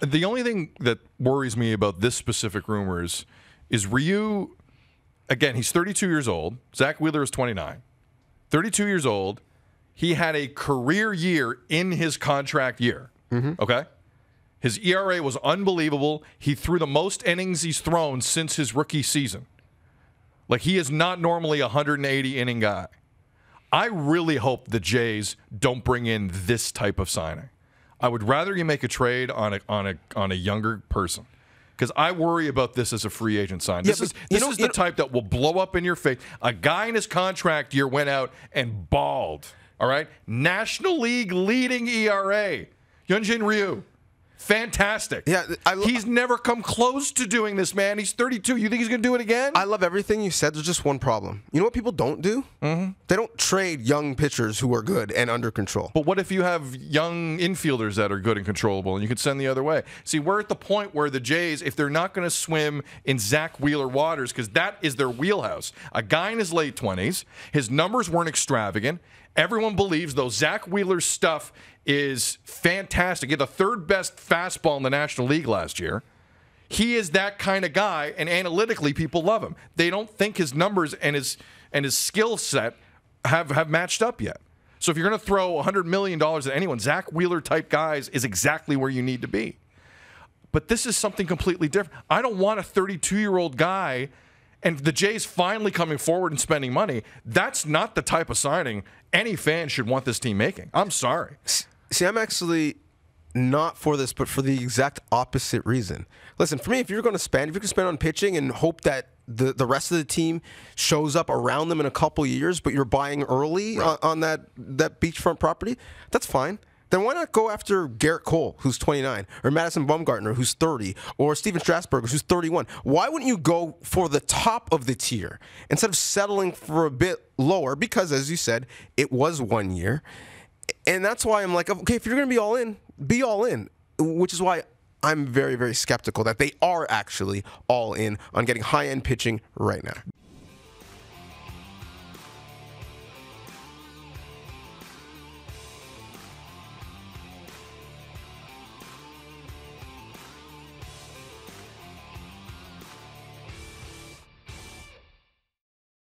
The only thing that worries me about this specific rumor is Ryu, again, he's 32 years old. Zach Wheeler is 29. 32 years old. He had a career year in his contract year. Okay? His ERA was unbelievable. He threw the most innings he's thrown since his rookie season. Like, he is not normally a 180-inning guy. I really hope the Jays don't bring in this type of signing. I would rather you make a trade on a younger person, because I worry about this as a free agent sign. This is the type that will blow up in your face. A guy in his contract year went out and balled. All right, National League leading ERA, Hyun-Jin Ryu. Fantastic. Yeah, he's never come close to doing this, man. He's 32. You think he's going to do it again? I love everything you said. There's just one problem. You know what people don't do? They don't trade young pitchers who are good and under control. But what if you have young infielders that are good and controllable, and you could send the other way? See, we're at the point where the Jays, if they're not going to swim in Zach Wheeler waters, because that is their wheelhouse, a guy in his late 20s, his numbers weren't extravagant. Everyone believes, though, Zach Wheeler's stuff is fantastic. He had the third best fastball in the National League last year. He is that kind of guy, and analytically, people love him. They don't think his numbers and his skill set have matched up yet. So if you're going to throw $100 million at anyone, Zach Wheeler-type guys is exactly where you need to be. But this is something completely different. I don't want a 32-year-old guy, and the Jays finally coming forward and spending money. That's not the type of signing any fan should want this team making. I'm sorry. See, I'm actually not for this, but for the exact opposite reason. Listen, for me, if you can spend on pitching and hope that the rest of the team shows up around them in a couple years, but you're buying early on that beachfront property, that's fine. Then why not go after Garrett Cole, who's 29, or Madison Bumgarner, who's 30, or Steven Strasburg, who's 31? Why wouldn't you go for the top of the tier instead of settling for a bit lower? Because, as you said, it was 1 year. And that's why I'm like, okay, if you're going to be all in, which is why I'm very, very skeptical that they are actually all in on getting high-end pitching right now.